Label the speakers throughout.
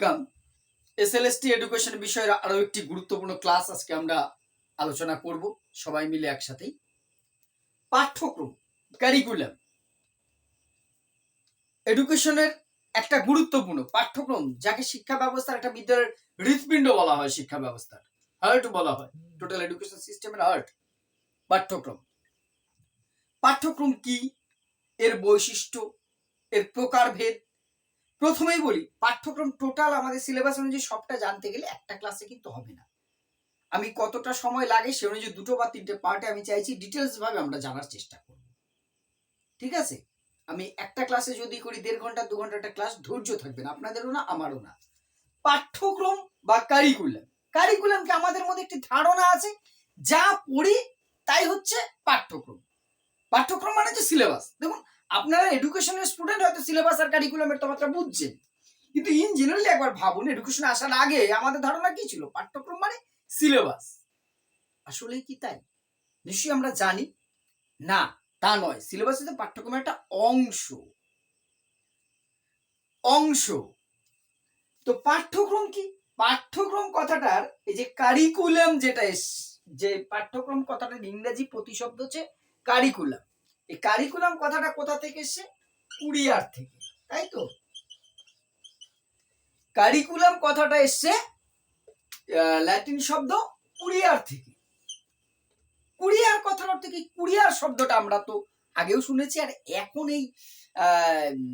Speaker 1: Welcome. SLST education বিষয়ের আরো একটি গুরুত্বপূর্ণ ক্লাস আজকে আমরা আলোচনা করব সবাই মিলে একসাথেই। পাঠ্যক্রম, কারিকুলাম, এডুকেশনের একটা গুরুত্বপূর্ণ পাঠ্যক্রম, যাকে শিক্ষা ব্যবস্থার একটা বিদ্যালয়ের হৃৎপিণ্ড বলা হয়, শিক্ষা ব্যবস্থার হার্ট বলা হয়, টোটাল এডুকেশন সিস্টেমের হার্ট পাঠ্যক্রম। পাঠ্যক্রম কি, এর বৈশিষ্ট্য, এর প্রকারভেদ। প্রথমেই বলি, পাঠ্যক্রম টোটাল আমাদের সিলেবাস অনুযায়ী সবটা জানতে গেলে একটা ক্লাসে কিন্তু হবে না। আমি কতটা সময় লাগে সে অনুযায়ী 2 বা 3টে পার্টে আমি চাইছি ডিটেলস ভাবে আমরা জানার চেষ্টা করব। ঠিক আছে? আমি একটা ক্লাসে যদি করি 1.5 ঘন্টা 2 ঘন্টা একটা ক্লাস, ধৈর্য থাকবে না, আপনাদেরও না আমারও না। পাঠ্যক্রম বা কারিকুলাম, কারিকুলামকে আমাদের মধ্যে একটি ধারণা আছে, যা পড়ি তাই হচ্ছে পাঠ্যক্রম। পাঠ্যক্রম মানে হচ্ছে সিলেবাস। দেখুন, আপনারা এডুকেশনের স্টুডেন্ট, হয়তো সিলেবাস আর কারিকুলামের তফাৎটা বুঝছেন, কিন্তু ইন জেনারেলি একবার ভাবুন, এডুকেশনে আসার আগে আমাদের ধারণা কি ছিল? পাঠ্যক্রম মানে সিলেবাস। আসলেই কি তাই? নিশ্চয়ই আমরা জানি না, তা নয়। সিলেবাস হচ্ছে পাঠ্যক্রমের একটা অংশ। অংশ তো পাঠ্যক্রম কি? পাঠ্যক্রম কথাটার এই যে কারিকুলাম, যেটা যে পাঠ্যক্রম কথাটার ইংরেজি প্রতিশব্দ হচ্ছে কারিকুলাম। এই কারিকুলাম কথাটা কোথা থেকে এসেছে? কুরিয়ার থেকে, তাই তো? কারিকুলাম কথাটা এসছে ল্যাটিন শব্দ কুরিয়ার থেকে। কুরিয়ার কথার অর্থ কি? কুরিয়ার শব্দটা আমরা তো আগেও শুনেছি, আর এখন এই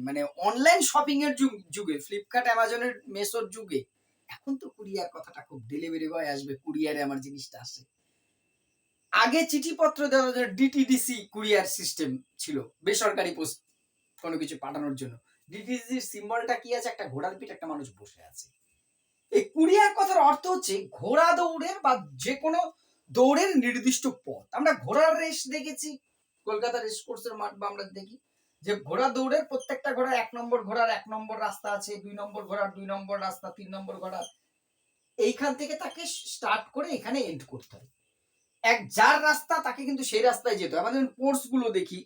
Speaker 1: মানে অনলাইন শপিং এর যুগে, ফ্লিপকার্ট, অ্যামাজনের, মেসোর যুগে এখন তো কুরিয়ার কথাটা খুব, ডেলিভারি বয় আসবে, কুরিয়ারে আমার জিনিসটা আসে। আগে চিঠিপত্র দেওয়ার জন্য ডিটিডিসি কুরিয়ার সিস্টেম ছিল, বেসরকারি পোস্ট কোনো কিছু পাঠানোর জন্য। ডিটিডিসির সিম্বলটা কি আছে? একটা ঘোড়ার পিঠে একটা মানুষ বসে আছে। এই কুরিয়ার কথার অর্থ হচ্ছে ঘোড়া দৌড়ের বা যে কোনো দৌড়ের নির্দিষ্ট পথ। আমরা ঘোড়ার রেস দেখেছি, কলকাতা রেস কোর্সের মাঠ, বা আমরা দেখি যে ঘোড়া দৌড়ের প্রত্যেকটা ঘোড়ার 1 নম্বর ঘোড়ার 1 নম্বর রাস্তা আছে, 2 নম্বর ঘোড়ার 2 নম্বর রাস্তা, 3 নম্বর ঘোড়ার এইখান থেকে তাকে স্টার্ট করে এখানে এন্ড করতে হয়। যার রাস্তা তাকে কিন্তু সেই রাস্তায় যেতে হয়। আমাদের স্পোর্টস গুলো দেখি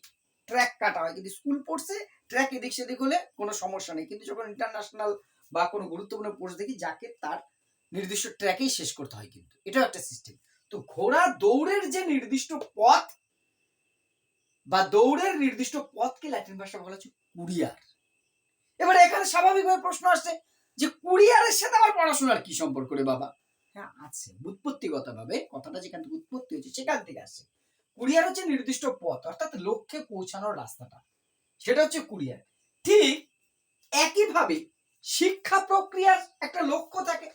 Speaker 1: ট্র্যাক কাটা হয়, কিন্তু স্কুল স্পোর্টসে ট্র্যাক এদিক সেদিক হলে কোনো সমস্যা নেই, কিন্তু যখন ইন্টারন্যাশনাল বা কোনো গুরুত্বপূর্ণ স্পোর্টস দেখি, যাকে তার নির্দিষ্ট ট্র্যাকেই শেষ করতে হয়, কিন্তু এটাও একটা সিস্টেম। তো ঘোড়া দৌড়ের যে নির্দিষ্ট পথ বা দৌড়ের নির্দিষ্ট পথকে ল্যাটিন ভাষা বলা হচ্ছে কুরিয়ার। এবার এখানে স্বাভাবিকভাবে প্রশ্ন আসছে যে কুরিয়ারের সাথে আমার পড়াশোনার কি সম্পর্ক রে বাবা? হ্যাঁ আছে, উৎপত্তিগতভাবে কথাটা যেখান থেকে উৎপত্তি হচ্ছে সেখান থেকে আসছে। কুরিয়ার হচ্ছে নির্দিষ্ট পথ, অর্থাৎ লক্ষ্যে পৌঁছানোর রাস্তাটা, সেটা হচ্ছে কুরিয়ার। ঠিক একইভাবে শিক্ষা প্রক্রিয়ার একটা লক্ষ্য থাকে।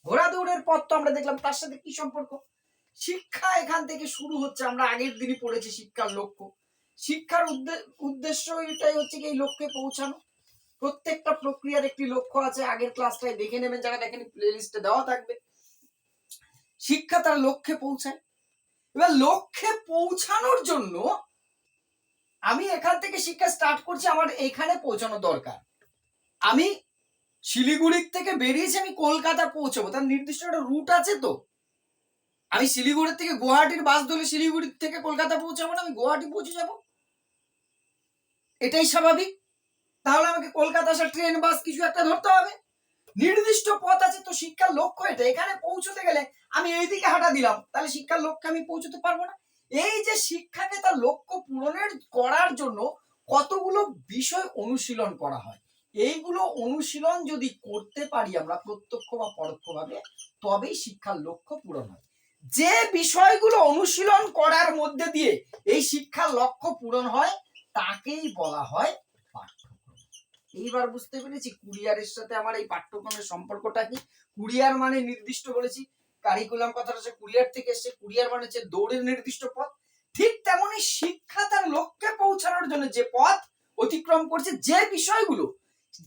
Speaker 1: ঘোড়া দৌড়ের পথ তো আমরা দেখলাম, তার সাথে কি সম্পর্ক? শিক্ষা এখান থেকে শুরু হচ্ছে, আমরা আগের দিনই পড়েছি শিক্ষার লক্ষ্য। শিক্ষার উদ্দেশ্য এটাই হচ্ছে এই লক্ষ্যে পৌঁছানো। প্রত্যেকটা প্রক্রিয়ার একটি লক্ষ্য আছে, আগের ক্লাসটায় দেখে নেবেন, যারা দেখেন প্লে লিস্টে দেওয়া থাকবে। শিক্ষা তার লক্ষ্যে পৌঁছায়। এবার লক্ষ্যে পৌঁছানোর জন্য আমি এখান থেকে শিক্ষা স্টার্ট করছি, আমার এখানে পৌঁছানো দরকার। আমি শিলিগুড়ি থেকে বেরিয়েছি, আমি কলকাতা পৌঁছাবো, তার নির্দিষ্ট একটা রুট আছে। তো আমি শিলিগুড়ি থেকে গুয়াহাটির বাস ধরে শিলিগুড়ি থেকে কলকাতা পৌঁছাবো না, আমি গুয়াহাটি পৌঁছে যাব, এটাই স্বাভাবিক। তাহলে আমাকে কলকাতা আসা ট্রেন, বাস কিছু একটা ধরতে হবে, নির্দিষ্ট পথ আছে। তো শিক্ষার লক্ষ্য এটা। এখানে পৌঁছতে গেলে আমি এইদিকে হাঁটা দিলাম, তাহলে শিক্ষার লক্ষ্যে আমি পৌঁছতে পারবো না। এই যে শিক্ষাকে তার লক্ষ্য পূরণের করার জন্য কতগুলো বিষয় অনুশীলন করা হয়, এইগুলো অনুশীলন যদি করতে পারি আমরা প্রত্যক্ষ বা পরোক্ষভাবে, তবেই শিক্ষার লক্ষ্য পূরণ হয়। যে বিষয়গুলো অনুশীলন করার মধ্যে দিয়ে এই শিক্ষার লক্ষ্য পূরণ হয়, তাকেই বলা হয় পাঠ্যক্রম। এইবার বুঝতে পেরেছি কুরিয়ারের সাথে আমার এই পাঠ্যক্রমের সম্পর্কটা কি। কুরিয়ার মানে নির্দিষ্ট বলেছি, কারিকুলাম কথাটা হচ্ছে কুরিয়ার থেকে এসেছে। কুরিয়ার মানে হচ্ছে দৌড়ের নির্দিষ্ট পথ। ঠিক তেমনি শিক্ষা তার লক্ষ্যে পৌঁছানোর জন্য যে পথ অতিক্রম করছে, যে বিষয়গুলো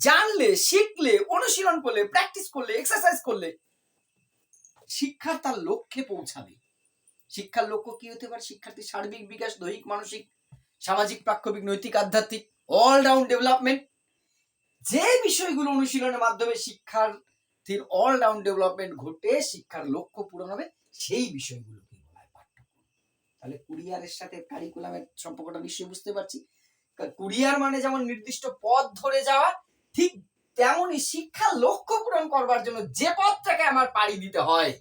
Speaker 1: জানলে, শিখলে, অনুশীলন করলে, প্র্যাকটিস করলে, এক্সারসাইজ করলে শিক্ষা তার লক্ষ্যে পৌঁছাবে। শিক্ষার লক্ষ্য কি হতে পারে? শিক্ষার্থীর সার্বিক বিকাশ, দৈহিক, মানসিক, সামাজিক, প্রাক্ষবিক, নৈতিক, আধ্যাত্মিক, অল রাউন্ড ডেভেলপমেন্ট। যে বিষয়গুলো অনুশীলনের মাধ্যমে শিক্ষার্থীর অল রাউন্ড ডেভেলপমেন্ট ঘটে, শিক্ষার লক্ষ্য পূরণ হবে, সেই বিষয়গুলোকে বলা হয় পাঠ্যক্রম। তাহলে কুরিয়ারের সাথে কারিকুলামের সম্পর্কটা নিশ্চয়ই বুঝতে পারছি। কুরিয়ার মানে যেমন নির্দিষ্ট পথ ধরে যাওয়া, ঠিক তেমনই শিক্ষার লক্ষ্য পূরণ করবার জন্য যে পথটাকে আমার পাড়ি দিতে হয়,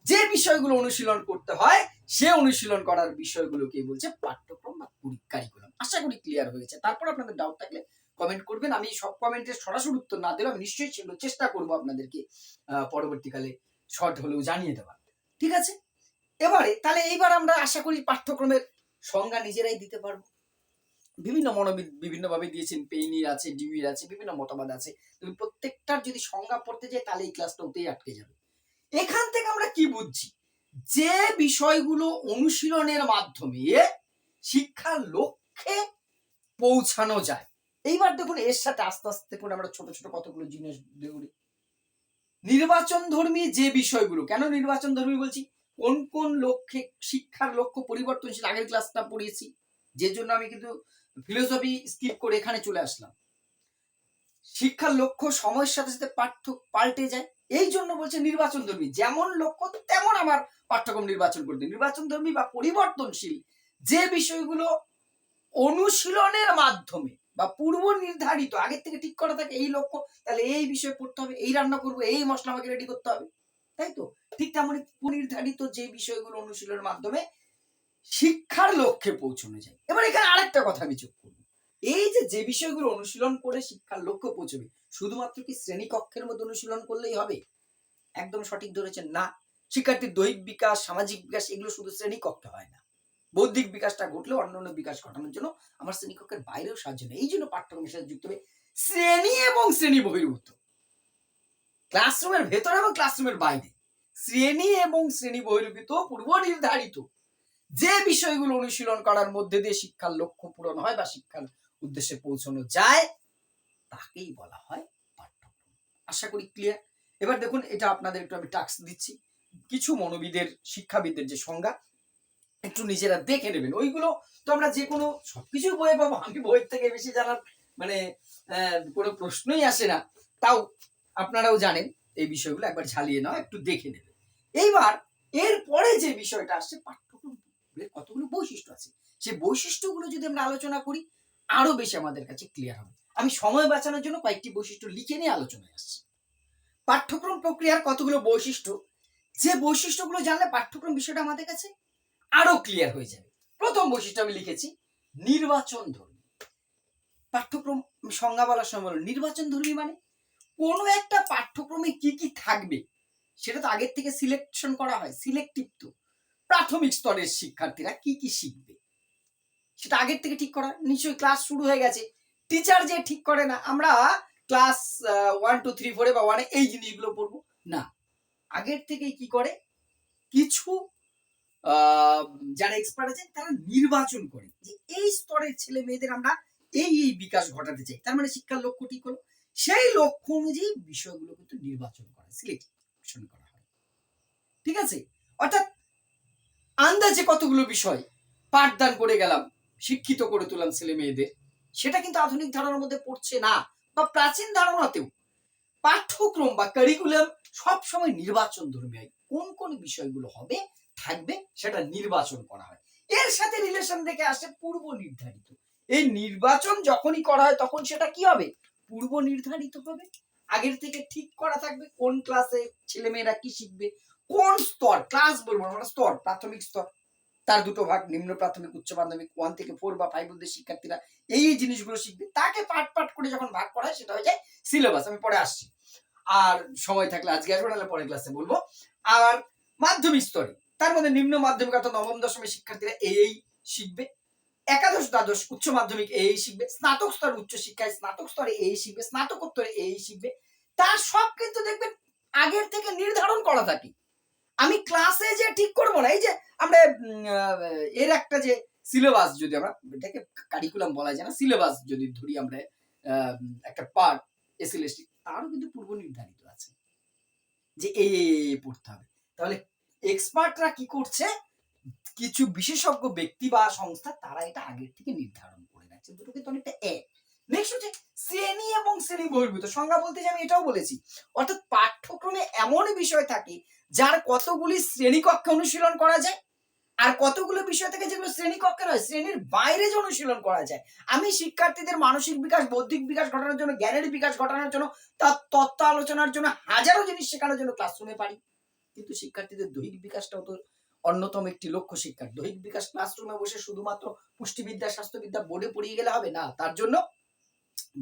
Speaker 1: যে বিষয়গুলো অনুশীলন করতে হয়, সে অনুশীলন করার বিষয়গুলোকে বলছে পাঠ্যক্রম বা কারিকুলাম। আশা করি ক্লিয়ার হয়েছে। তারপর আপনাদের ডাউট থাকলে কমেন্ট করবেন। আমি সব কমেন্টের সরাসরি উত্তর না দিলেও আমি নিশ্চয়ই সেগুলো চেষ্টা করবো আপনাদেরকে পরবর্তীকালে শর্ট হলেও জানিয়ে দেওয়ার। ঠিক আছে, এবারে তাহলে এইবার আমরা আশা করি পাঠ্যক্রমের সংজ্ঞা নিজেরাই দিতে পারবো। বিভিন্ন মনোবিদ বিভিন্ন ভাবে দিয়েছেন, পেইনির আছে, ডিউইর আছে, বিভিন্ন মতবাদ আছে। তুমি প্রত্যেকটার যদি সংজ্ঞা পড়তে যাই তাহলে এই ক্লাসটা ওতেই আটকে যাবে। এখান থেকে আমরা কি বুঝছি, যে বিষয়গুলো অনুশীলনের মাধ্যমে শিক্ষার লক্ষ্যে পৌঁছানো যায়। এইবার দেখুন এর সাথে আস্তে আস্তে করে আমরা ছোট ছোট কতগুলো জিনিস দেখুন। নির্বাচন ধর্মী যে বিষয়গুলো, কেন নির্বাচন ধর্মী বলছি, কোন কোন লক্ষ্যে শিক্ষার লক্ষ্য পরিবর্তনশীল, আগের ক্লাসটা পড়িয়েছি, যে জন্য আমি কিন্তু ফিলোসফি স্কিপ করে এখানে চলে আসলাম। শিক্ষার লক্ষ্য সময়ের সাথে সাথে পাল্টে যায়, এই জন্য বলছে নির্বাচন ধর্মী, যেমন লক্ষ্য তেমন আমার পাঠ্যক্রম নির্বাচন করতে। নির্বাচন ধর্মী বা পরিবর্তনশীল যে বিষয়গুলো অনুশীলনের মাধ্যমে বা পূর্ব নির্ধারিত, আগের থেকে ঠিক করা থাকে এই লক্ষ্য, তাহলে এই বিষয় পড়তে হবে, এই রান্না করবো, এই মশলা আমাকে রেডি করতে হবে, তাই তো? ঠিক তেমনই পূর্বনির্ধারিত যে বিষয়গুলো অনুশীলনের মাধ্যমে শিক্ষার লক্ষ্যে পৌঁছানো যায়। এবার এখানে আরেকটা কথা আমি যোগ করবো, এই যে বিষয়গুলো অনুশীলন করে শিক্ষার লক্ষ্য পৌঁছবে, শুধুমাত্র কি শ্রেণীকক্ষের মধ্যে অনুশীলন করলেই হবে? একদম সঠিক ধরেছেন না। শিক্ষার্থীর দৈহিক বিকাশ, সামাজিক বিকাশ, এগুলো শুধু শ্রেণীকক্ষে হয় না। বৌদ্ধিক বিকাশটা ঘটলেও অন্যান্য বিকাশ ঘটানোর জন্য আমার শ্রেণীকক্ষের বাইরেও সাহায্য নেই। এই জন্য পাঠ্যক্রমের সাথে যুক্ত হবে শ্রেণী এবং শ্রেণী বহির্ভূত, ক্লাসরুমের ভেতরে এবং ক্লাসরুমের বাইরে, শ্রেণী এবং শ্রেণী বহির্ভূত পূর্ব নির্ধারিত যে বিষয়গুলো অনুশীলন করার মধ্যে দিয়ে শিক্ষার লক্ষ্য পূরণ হয় বা শিক্ষার উদ্দেশ্যে পৌঁছানো যায়, তাকেই বলা হয় পাঠ্যক্রম। আশা করি ক্লিয়ার। এবার দেখুন, এটা আপনাদের একটু আমি টাস্ক দিচ্ছি, কিছু মনোবিদের, শিক্ষাবিদদের যে সংজ্ঞা একটু নিজেরা দেখে নেবেন। ওইগুলো তো আমরা যে কোনো সবকিছু বইয়ে পাবো, আমি বইয়ের থেকে বেশি জানার মানে কোনো প্রশ্নই আসে না, তাও আপনারাও জানেন এই বিষয়গুলো একবার ঝালিয়ে নাও, একটু দেখে নেবেন। এইবার এরপরে যে বিষয়টা আসছে, পাঠ্যক্রমের কতগুলো বৈশিষ্ট্য আছে, সেই বৈশিষ্ট্যগুলো যদি আমরা আলোচনা করি আরো বেশি আমাদের কাছে ক্লিয়ার হবে। আমি সময় বাঁচানোর জন্য কয়েকটি বৈশিষ্ট্য লিখে নিয়ে আলোচনায় আসছি। পাঠ্যক্রম প্রক্রিয়ার কতগুলো বৈশিষ্ট্য, যে বৈশিষ্ট্যগুলো জানলে পাঠ্যক্রম বিষয়টা আমাদের কাছে আরো ক্লিয়ার হয়ে যাবে। প্রথম বৈশিষ্ট্য আমি লিখেছি নির্বাচন ধর্মী। পাঠ্যক্রম সংজ্ঞা বলার সময় বলো নির্বাচন ধর্মী মানে কোনো একটা পাঠ্যক্রমে কি কি থাকবে সেটা তো আগের থেকে সিলেকশন করা হয়, সিলেক্টিভ। তো প্রাথমিক স্তরের শিক্ষার্থীরা কি কি শিখবে সেটা আগের থেকে ঠিক করা। নিশ্চয়ই ক্লাস শুরু হয়ে গেছে, টিচার যে ঠিক করে না আমরা ক্লাস 1 2 3 4 বা 1 এই জিনিসগুলো পড়বো না, আগের থেকে কি করে কিছু যারা এক্সপার্ট আছেন তারা নির্বাচন করে যে এই স্তরের ছেলে মেয়েদের আমরা এই বিকাশ ঘটাতে চাই, তার মানে শিক্ষার লক্ষ্য ঠিক হলো, সেই লক্ষ্য অনুযায়ী বিষয়গুলো কিন্তু নির্বাচন করা, সিলেকশন করা হয়। ঠিক আছে, অর্থাৎ আন্দাজে কতগুলো বিষয় পাঠদান করে গেলাম, শিক্ষিত করে তুললাম ছেলে মেয়েদের, সেটা কিন্তু আধুনিক ধারণার মধ্যে পড়ছে না, বা প্রাচীন ধারণাতেও পাঠ্যক্রম বা কারিকুলাম সবসময় নির্বাচন ধর্মী হয়। কোন কোন বিষয়গুলো হবে থাকবে সেটা নির্বাচন করা হয়, এর সাথে রিলেশন দেখে আসে পূর্ব নির্ধারিত। এই নির্বাচন যখনই করা হয় তখন সেটা কি হবে, পূর্ব নির্ধারিত হবে, আগের থেকে ঠিক করা থাকবে কোন ক্লাসে ছেলেমেয়েরা কি শিখবে, কোন স্তর, ক্লাস বলবো আমরা স্তর, প্রাথমিক স্তর তার দুটো ভাগ, নিম্ন প্রাথমিক, উচ্চ মাধ্যমিক, 1 থেকে 4 বা 5 অবধি শিক্ষার্থীরা এই জিনিসগুলো শিখবে, তাকে পাঠ পাঠ করে যখন ভাগ করা হয় সেটা হয়ে যায় সিলেবাস। আমি পরে আসছি, আর সময় থাকলে আজকে আসবো, নাহলে পরের ক্লাসে বলবো। আর মাধ্যমিক স্তরে তার মধ্যে নিম্ন মাধ্যমিক অর্থাৎ নবম দশমের শিক্ষার্থীরা এই শিখবে, একাদশ দ্বাদশ উচ্চ মাধ্যমিক এই শিখবে, স্নাতক স্তর উচ্চ শিক্ষায় স্নাতক স্তরে এই শিখবে, স্নাতকোত্তরে এই শিখবে, তার সব কিন্তু দেখবেন আগের থেকে নির্ধারণ করা থাকে। আমি ক্লাসে যে ঠিক করবো না, এই যে আমরা এর একটা যে সিলেবাস, যদি আমরা এটাকে কারিকুলাম বলা যায় না, সিলেবাস যদি ধরি আমরা একটা পার্ট এসএলএসটি, তারও কিন্তু পূর্ব নির্ধারিত আছে যে এই পড়তে হবে। তাহলে এক্সপার্টরা কি করছে, কিছু বিশেষজ্ঞ ব্যক্তি বা সংস্থা তারা এটা আগের থেকে নির্ধারণ করে রাখছে, দুটো কিন্তু অনেকটা এক। নেক্সট হচ্ছে শ্রেণী এবং শ্রেণী বহির্ভূত। সংজ্ঞা বলতে যে আমি এটাও বলেছি, অর্থাৎ পাঠ্যক্রমে এমন বিষয় থাকে যার কতগুলি শ্রেণীকক্ষে অনুশীলন করা যায় আর কতগুলো বিষয় থেকে যেগুলো শ্রেণীকক্ষে নয়, শ্রেণীর বাইরে যে অনুশীলন করা যায়। আমি শিক্ষার্থীদের মানসিক বিকাশ, বৌদ্ধিক বিকাশ ঘটানোর জন্য, জ্ঞানের বিকাশ ঘটানোর জন্য, তার তত্ত্ব আলোচনার জন্য, হাজারো জিনিস শেখানোর জন্য ক্লাসরুমে পারি। কিন্তু শিক্ষার্থীদের দৈহিক বিকাশটাও তো অন্যতম একটি লক্ষ্য শিক্ষার। দৈহিক বিকাশ ক্লাসরুমে বসে শুধুমাত্র পুষ্টিবিদ্যা, স্বাস্থ্যবিদ্যা বোর্ডে পড়িয়ে গেলে হবে না, তার জন্য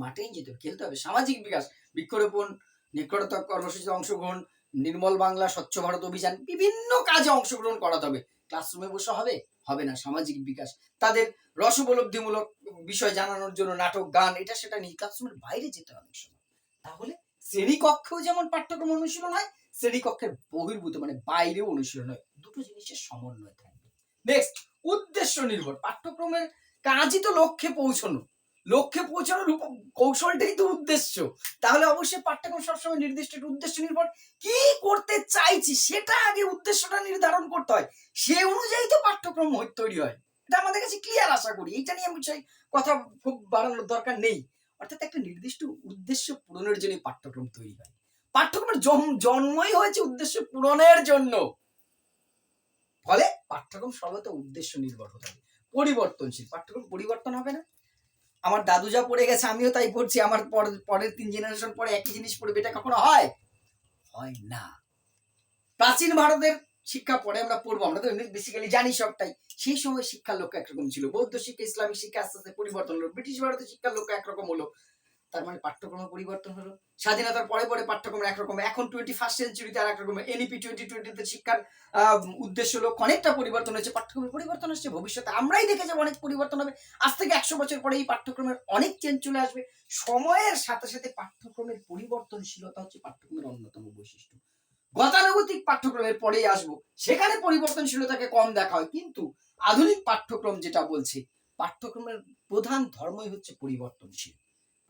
Speaker 1: মাঠেই যেতে হবে, খেলতে হবে। সামাজিক বিকাশ, বৃক্ষরোপণ, নিকটতম কর্মসূচিতে অংশগ্রহণ, নির্মল বাংলা, স্বচ্ছ ভারত অভিযান, বিভিন্ন কাজে অংশগ্রহণ করাতে হবে। ক্লাসরুমে বসে হবে হবে না। সামাজিক বিকাশ, তাদের রসোপলব্ধিমূলক বিষয় জানানোর জন্য নাটক, গান, এটা সেটা নিয়ে ক্লাসরুমের বাইরে যেতে হবে সময়। তাহলে শ্রেণীকক্ষেও যেমন পাঠ্যক্রম অনুশীলন হয়, শ্রেণীকক্ষের বহির্ভূত মানে বাইরেও অনুশীলন হয়। দুটো জিনিসের সমন্বয় থাকবে। নেক্সট, উদ্দেশ্য নির্ভর পাঠ্যক্রমের কাজই তো লক্ষ্যে পৌঁছানো। লক্ষ্যে পৌঁছানোর কৌশলটাই তো উদ্দেশ্য। তাহলে অবশ্যই পাঠ্যক্রম সবসময় নির্দিষ্ট একটা উদ্দেশ্য নির্ভর। কি করতে চাইছি সেটা আগে উদ্দেশ্যটা নির্ধারণ করতে হয়, সে অনুযায়ী তো পাঠ্যক্রম তৈরি হয়। এটা আমাদের কাছে ক্লিয়ার আশা করি। এটা নিয়ে আমি কথা খুব বাড়ানোর দরকার নেই। অর্থাৎ একটা নির্দিষ্ট উদ্দেশ্য পূরণের জন্য পাঠ্যক্রম তৈরি হয়। পাঠ্যক্রমের জন্মই হয়েছে উদ্দেশ্য পূরণের জন্য। ফলে পাঠ্যক্রম সর্বদা উদ্দেশ্য নির্ভর হতে হবে। পরিবর্তনশীল পাঠ্যক্রম পরিবর্তন হবে না। আমার দাদু যা পড়ে গেছে আমিও তাই পড়ছি, আমার পরের 3 জেনারেশন পরে একই জিনিস পড়বে, এটা কখনো হয়? হয় না। প্রাচীন ভারতের শিক্ষা পরে আমরা পড়বো, আমরা তো বেসিক্যালি জানি সবটাই। সেই সময় শিক্ষার লক্ষ্য একরকম ছিল, বৌদ্ধ শিক্ষা, ইসলামিক শিক্ষা আস্তে আস্তে পরিবর্তন হলো, ব্রিটিশ ভারতের শিক্ষার লক্ষ্য একরকম হলো। তার মানে পাঠ্যক্রম পরিবর্তন হলো। স্বাধীনতার পরে পরে পাঠ্যক্রম একরকম, এখন 21st সেঞ্চুরিতে আর একরকম। এনইপি 2020 শিক্ষার উদ্দেশ্য লক্ষ্য অনেকটা পরিবর্তন হয়েছে, পাঠ্যক্রমের পরিবর্তন হচ্ছে। ভবিষ্যতে আমরাই দেখে যাবো অনেক পরিবর্তন হবে। আজ থেকে 100 বছর পরে এই পাঠ্যক্রমের অনেক চেঞ্জ চলে আসবে। সময়ের সাথে সাথে পাঠ্যক্রমের পরিবর্তনশীলতা হচ্ছে পাঠ্যক্রমের অন্যতম বৈশিষ্ট্য। গতানুগতিক পাঠ্যক্রমের পরেই আসবো, সেখানে পরিবর্তনশীলতাকে কম দেখা হয়। কিন্তু আধুনিক পাঠ্যক্রম যেটা বলছে, পাঠ্যক্রমের প্রধান ধর্মই হচ্ছে পরিবর্তনশীল।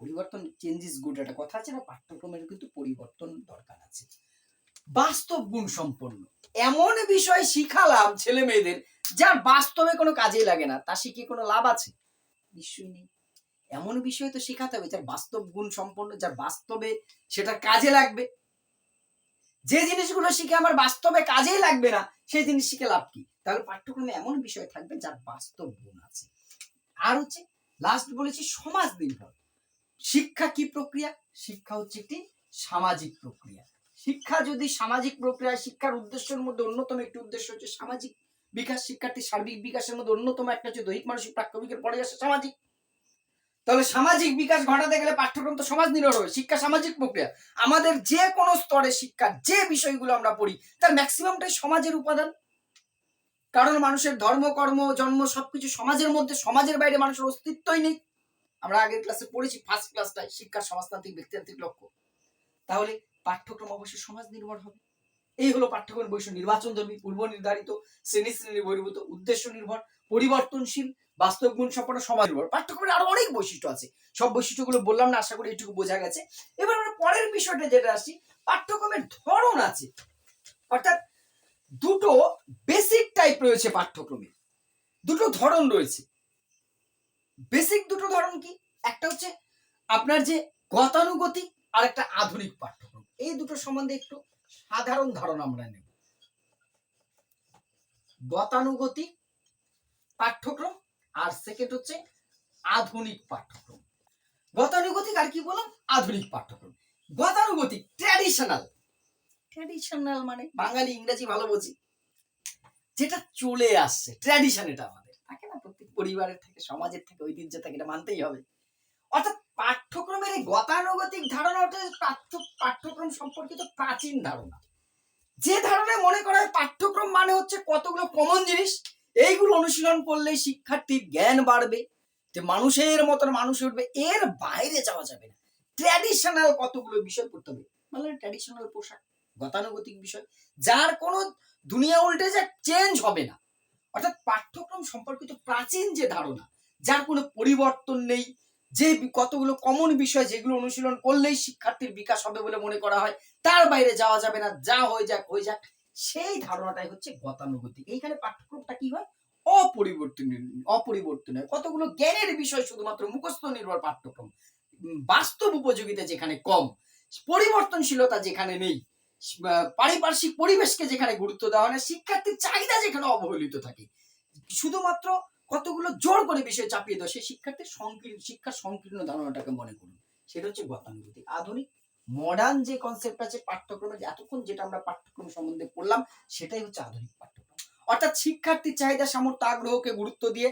Speaker 1: পরিবর্তন, চেঞ্জ ইজ গুড, একটা কথা আছে না, পাঠ্যক্রমের কিন্তু পরিবর্তন দরকার আছে। বাস্তব গুণ সম্পন্ন এমন বিষয় শিখালাম ছেলে মেয়েদের যার বাস্তবে কোনো কাজেই লাগে না, তা শিখিয়ে কোনো লাভ আছে? নিশ্চয়ই নেই। এমন বিষয় তো শেখাতে হবে যার বাস্তব গুণ সম্পন্ন, যার বাস্তবে সেটা কাজে লাগবে। যে জিনিসগুলো শিখে আমার বাস্তবে কাজেই লাগবে না, সেই জিনিস শিখে লাভ কি? তাহলে পাঠ্যক্রমে এমন বিষয় থাকবে যার বাস্তব গুণ আছে। আর হচ্ছে লাস্ট বলেছি সমাজ নির্ভর। শিক্ষা কি প্রক্রিয়া? শিক্ষা হচ্ছে একটি সামাজিক প্রক্রিয়া। শিক্ষা যদি সামাজিক প্রক্রিয়া, শিক্ষার উদ্দেশ্যের মধ্যে অন্যতম একটি উদ্দেশ্য হচ্ছে সামাজিক বিকাশ। শিক্ষার্থীর সার্বিক বিকাশের মধ্যে অন্যতম একটা হচ্ছে দৈহিক, মানসিক, প্রাক্তবিকের পরে আসে সামাজিক। তাহলে সামাজিক বিকাশ ঘটাতে গেলে পাঠ্যক্রম তো সমাজ নির্ভর হবে। শিক্ষা সামাজিক প্রক্রিয়া। আমাদের যে কোনো স্তরে শিক্ষার যে বিষয়গুলো আমরা পড়ি তার ম্যাক্সিমামটাই সমাজের উপাদান। কারণ মানুষের ধর্ম, কর্ম, জন্ম সবকিছু সমাজের মধ্যে, সমাজের বাইরে মানুষের অস্তিত্বই নেই। আমরা আগের ক্লাসে পড়েছি, ফার্স্ট ক্লাসটায়, শিক্ষার সমাজতান্ত্রিক ব্যক্তিতান্ত্রিক লক্ষ্য। তাহলে পাঠ্যক্রম অবশ্যই সমাজ নির্ভর হবে। এই হলো পাঠ্যক্রম বৈশিষ্ট্য। নির্বাচন ধর্মী, পূর্ব নির্ধারিত, শ্রেণী বহির্ভূত, উদ্দেশ্য নির্ভর, পরিবর্তনশীল, বাস্তব গুণ সম্পন্ন, সমাজ নির্ভর। পাঠ্যক্রমের আরো অনেক বৈশিষ্ট্য আছে, সব বৈশিষ্ট্যগুলো বললাম না, আশা করি এইটুকু বোঝা গেছে। এবার আমরা পরের বিষয়টা যেটা আসি, পাঠ্যক্রমের ধরন আছে। অর্থাৎ দুটো বেসিক টাইপ রয়েছে পাঠ্যক্রমে, দুটো ধরন রয়েছে। বেসিক দুটো ধরন কি? একটা হচ্ছে আপনার যে গতানুগতিক, আর একটা আধুনিক পাঠ্যক্রম। এই দুটো সম্বন্ধে একটু সাধারণ ধারণা আমরা নেব। গতানুগতিক পাঠ্যক্রম আর সেকেন্ড হচ্ছে আধুনিক পাঠ্যক্রম। গতানুগতিক আর কি বললাম, আধুনিক পাঠ্যক্রম। গতানুগতিক ট্র্যাডিশনাল, ট্র্যাডিশনাল মানে বাঙালি ইংরেজি ভালো বুঝি, যেটা চলে আসছে, ট্র্যাডিশন, এটা আমাদের থাকে না, প্রত্যেক পরিবারের থেকে, সমাজের থেকে, ঐতিহ্য থেকে, এটা মানতেই হবে। অর্থাৎ পাঠ্যক্রমের এই গতানুগতিক ধারণাটা পাঠ্যক্রম সম্পর্কিত প্রাচীন ধারণা। যে ধারণায় মনে করা হয় পাঠ্যক্রম মানে হচ্ছে কতগুলো কমন জিনিস, এইগুলো অনুশীলন করলেই শিক্ষার্থীর জ্ঞান বাড়বে, যে মানুষের মতন মানুষ উঠবে, এর বাইরে যাওয়া যাবে না। ট্র্যাডিশনাল কতগুলো বিষয় পড়তে হবে, মানে ট্র্যাডিশনাল পোশাক, গতানুগতিক বিষয়, যার কোনো দুনিয়া উল্টে যা চেঞ্জ হবে না। অর্থাৎ পাঠ্যক্রম সম্পর্কিত প্রাচীন যে ধারণা, যার কোনো পরিবর্তন নেই, যে কতগুলো কমন বিষয় যেগুলো অনুশীলন করলেই শিক্ষার্থীর বিকাশ হবে বলে মনে করা হয়, তার বাইরে যাওয়া যাবে না, যা হয়ে যাক হয়ে যাক, সেই ধারণাটাই হচ্ছে গতানুগতিক। এইখানে পাঠ্যক্রমটা কি হয়, অপরিবর্তনীয়। কতগুলো জ্ঞানের বিষয় শুধুমাত্র মুখস্থ নির্ভর পাঠ্যক্রম, বাস্তব উপযোগিতা যেখানে কম, পরিবর্তনশীলতা যেখানে নেই, পারিপার্শ্বিক পরিবেশকে যেখানে গুরুত্ব দেওয়া হয় না, শিক্ষার্থীর চাহিদা যেখানে অবহেলিত থাকে, শুধুমাত্র কতগুলো জোর করে বিষয় চাপিয়ে দেওয়া, সেই শিক্ষার্থীর শিক্ষার সংকীর্ণ ধারণাটাকে মনে করুন, সেটা হচ্ছে গতানুগতিক। আধুনিক মডার্ন যে কনসেপ্ট আছে পাঠ্যক্রমে, এতক্ষণ যেটা আমরা পাঠ্যক্রম সম্বন্ধে পড়লাম, সেটাই হচ্ছে আধুনিক পাঠ্যক্রম। অর্থাৎ শিক্ষার্থীর চাহিদা, সামর্থ্য, আগ্রহকে গুরুত্ব দিয়ে,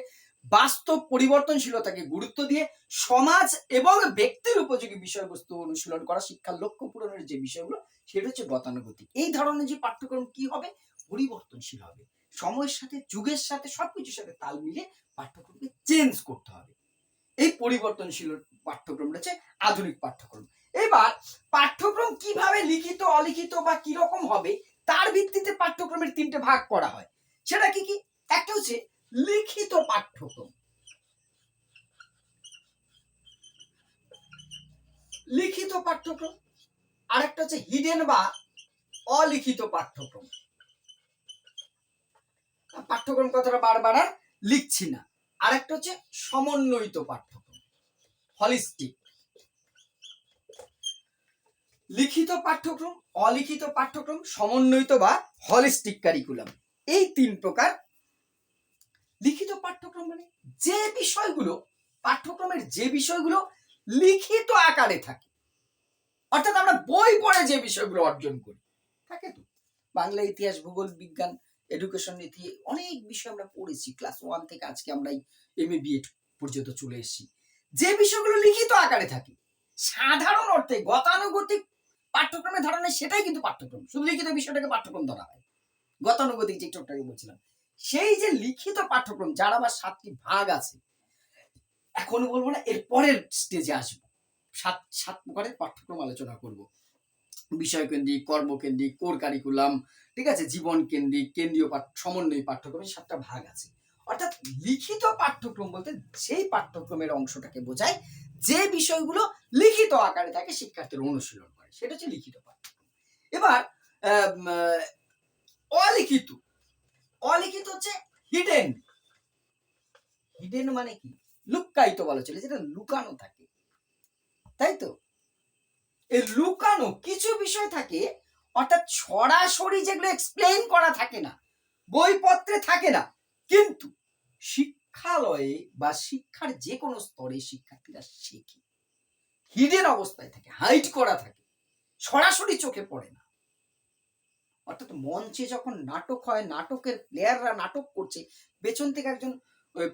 Speaker 1: বাস্তব পরিবর্তনশীলতাকে গুরুত্ব দিয়ে সমাজ এবং ব্যক্তির উপযোগী বিষয়বস্তু অনুশীলন করা, শিক্ষার লক্ষ্য পূরণের যে বিষয়গুলো, সেটা হচ্ছে গতানুগতিক। এই ধরনের যে পাঠ্যক্রম কি হবে, পরিবর্তনশীল হবে, সময়ের সাথে, যুগের সাথে, সবকিছুর সাথে তাল মিলিয়ে পাঠ্যক্রমকে চেঞ্জ করতে হবে। এই পরিবর্তনশীল পাঠ্যক্রমটা হচ্ছে আধুনিক পাঠ্যক্রম। এবার পাঠ্যক্রম কিভাবে লিখিত, অলিখিত বা কিরকম হবে, তার ভিত্তিতে পাঠ্যক্রমের 3টে ভাগ করা হয়। সেটা কি কি? একটা হচ্ছে লিখিত পাঠ্যক্রম, লিখিত পাঠ্যক্রম। আরেকটা হচ্ছে হিডেন বা অলিখিত পাঠ্যক্রম। পাঠ্যক্রম কথাটা বারবার আর লিখছি না। আরেকটা হচ্ছে সমন্বয়িত পাঠ্যক্রম, হলিস্টিক। লিখিত পাঠ্যক্রম, অলিখিত পাঠ্যক্রম, সমন্বয়িত বা হলিস্টিক কারিকুলাম, এই 3 প্রকার। লিখিত পাঠ্যক্রম মানে যে বিষয়গুলো, পাঠ্যক্রমের যে বিষয়গুলো লিখিত আকারে থাকে, অর্থাৎ আমরা বই পড়ে যে বিষয়গুলো অর্জন করি, থাকে তো বাংলা, ইতিহাস, ভূগোল, বিজ্ঞান, এডুকেশন নীতি, অনেক বিষয় আমরা পড়েছি ক্লাস 1 থেকে আজকে আমরা এমএ বিএড পর্যন্ত চলে এসেছি। যে বিষয়গুলো লিখিত আকারে থাকে, সাধারণ অর্থে গতানুগতিক পাঠ্যক্রমে ধরা নেই, সেটাই কিন্তু পাঠ্যক্রম। শুধু লিখিত বিষয়টাকে পাঠ্যক্রম ধরা হয়। গতানুগতিক যে চোখটাকে বলছিলাম, সেই যে লিখিত পাঠ্যক্রম, যার আবার 7টি ভাগ আছে, এখন বলবো না, এর পরের স্টেজে আসবো, 7 প্রকারের পাঠ্যক্রম আলোচনা করব। বিষয় কেন্দ্রিক, কর্মকেন্দ্রিক, কোর কারিকুলাম, ঠিক আছে, জীবন কেন্দ্রিক, কেন্দ্রীয় সমন্বয় পাঠ্যক্রমে 7টা ভাগ আছে। অর্থাৎ লিখিত পাঠ্যক্রম বলতে সেই পাঠ্যক্রমের অংশটাকে বোঝায় যে বিষয়গুলো লিখিত আকারে থাকে, শিক্ষার্থীর অনুশীলন করে, সেটা হচ্ছে লিখিত পাঠ্যক্রম। এবার অলিখিত, অলিখিত হচ্ছে হিডেন। হিডেন মানে কি? লুক্কায়িত বলা চলে, যেটা লুকানো থাকে, তাই তো? এই লুকানো কিছু বিষয় থাকে, অর্থাৎ সরাসরি যেগুলো এক্সপ্লেইন করা থাকে না, বইপত্রে থাকে না, কিন্তু শিক্ষালয়ে বা শিক্ষার যে কোনো স্তরে শিক্ষার্থীরা শেখে, হিডেন অবস্থায় থাকে, হাইড করা থাকে, সরাসরি চোখে পড়ে না। অর্থাৎ মঞ্চে যখন নাটক হয়, নাটকের প্লেয়াররা নাটক করছে, পেছন থেকে একজন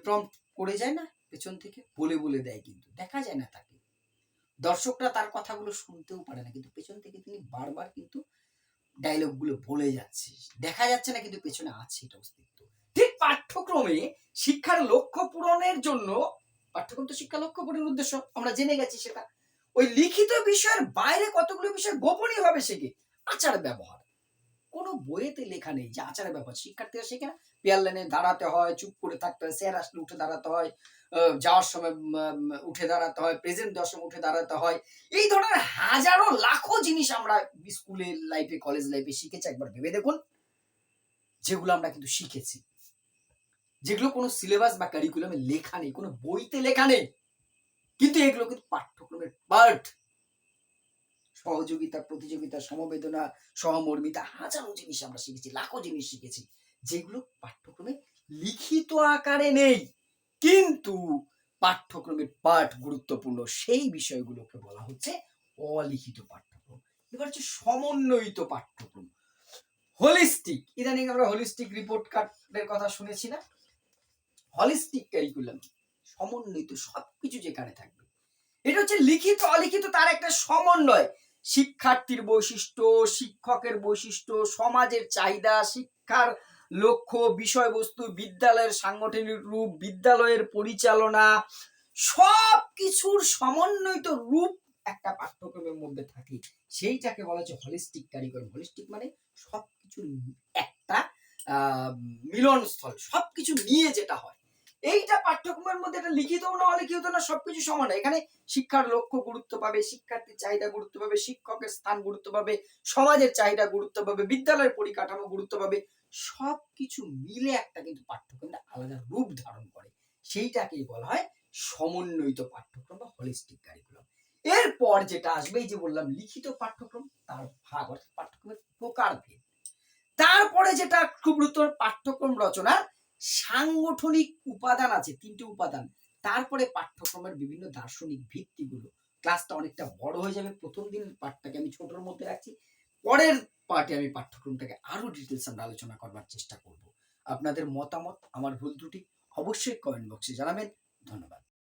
Speaker 1: প্রম্পট করে যায় না, পেছন থেকে বলে বলে দেয়, কিন্তু দেখা যায় না তাকে, দর্শকরা তার কথাগুলো শুনতেও পারে না, কিন্তু পেছন থেকে তিনি বারবার কিন্তু ডায়লগ গুলো বলে যাচ্ছে, দেখা যাচ্ছে না, কিন্তু পেছনে আছে এটা অস্তিত্ব। ঠিক পাঠ্যক্রমে শিক্ষার লক্ষ্য পূরণের জন্য, পাঠ্যক্রম তো শিক্ষা লক্ষ্য পূরণের উদ্দেশ্য, আমরা জেনে গেছি সেটা। ওই লিখিত বিষয়ের বাইরে কতগুলো বিষয় গোপনীয় ভাবে শেখে। আচার ব্যবহার, কোনো বইয়েতে লেখা নেই যে আচার ব্যবহার শিক্ষার্থীরা শেখে না। পেয়ার লাইনে দাঁড়াতে হয়, চুপ করে থাকতে হয়, স্যার আসলে উঠে দাঁড়াতে হয়, যাওয়ার সময় উঠে দাঁড়াতে হয়, প্রেজেন্ট দেওয়ার সময় উঠে দাঁড়াতে হয়। এই ধরনের হাজারো লাখো জিনিস আমরা স্কুলের লাইফে, কলেজ লাইফে শিখেছি, একবার ভেবে দেখুন, যেগুলো আমরা কিন্তু শিখেছি, যেগুলো কোনো সিলেবাস বা কারিকুলামে লেখা নেই, কোনো বইতে লেখা নেই, কিন্তু এগুলো কিন্তু পাঠ্যক্রমের পার্ট। সহযোগিতা, প্রতিযোগিতা, সমবেদনা, সহমর্মিতা, হাজারো জিনিস আমরা শিখেছি, লাখো জিনিস শিখেছি, যেগুলো পাঠ্যক্রমে লিখিত আকারে নেই, কিন্তু পাঠ্যক্রমের পাঠ গুরুত্বপূর্ণ, সেই বিষয়গুলোকে বলা হচ্ছে অলিখিত পাঠ্যক্রম। এবার হচ্ছে সমন্বয়িত পাঠ্যক্রম, হোলিস্টিক। ইদানিং আমরা হোলিস্টিক রিপোর্ট কার্ডের কথা শুনেছি না? হলিস্টিক ক্যারিকুলাম, সমন্বিত, সবকিছু যেখানে থাকবে, এটা হচ্ছে লিখিত অলিখিত তার একটা সমন্বয়। শিক্ষার্থীর বৈশিষ্ট্য, শিক্ষকের বৈশিষ্ট্য, সমাজের চাহিদা, শিক্ষার লক্ষ্য, বিষয়বস্তু, বিদ্যালয়ের সাংগঠনিক রূপ, বিদ্যালয়ের পরিচালনা, সব কিছুর সমন্বিত রূপ একটা পাঠ্যক্রমের মধ্যে থাকে, সেইটাকে বলা হচ্ছে হলিস্টিক কারিকুলাম। হলিস্টিক মানে সবকিছু একটা মিলনস্থল, সবকিছু নিয়ে যেটা হয়। এইটা পাঠ্যক্রমের মধ্যে এটা লিখিত না অলিখিত না, সবকিছু সমান। এখানে শিক্ষার লক্ষ্য গুরুত্ব পাবে, শিক্ষার্থীর চাহিদা গুরুত্ব পাবে, শিক্ষকের স্থান গুরুত্ব পাবে, সমাজের চাহিদা গুরুত্ব পাবে, বিদ্যালয়ের পরিকাঠামো গুরুত্ব পাবে, সবকিছু মিলে একটা কিন্তু পাঠ্যক্রমটা আলাদা রূপ ধারণ করে, সেইটাকেই বলা হয় সমন্বয়িত পাঠ্যক্রম বা হলিস্টিক কারিকুলাম। এরপর যেটা আসবে, এই যে বললাম লিখিত পাঠ্যক্রম, তার ভাগ, অর্থাৎ পাঠ্যক্রমের প্রকারভেদ। তারপরে যেটা খুব গুরুত্বপূর্ণ, পাঠ্যক্রম রচনার সাংগঠনিক উপাদান আছে, 3টি উপাদান। তারপরে পাঠ্যক্রমের বিভিন্ন দার্শনিক ভিত্তিগুলো। ক্লাসটা অনেকটা বড় হয়ে যাবে, প্রথম দিন পাঠটাকে আমি ছোটর মধ্যে রাখছি, পরের পার্টে আমি পাঠ্যক্রমটাকে আরো ডিটেলস আমরা আলোচনা করবার চেষ্টা করব। আপনাদের মতামত, আমার ভুল ত্রুটি অবশ্যই কমেন্ট বক্সে জানাবেন। ধন্যবাদ।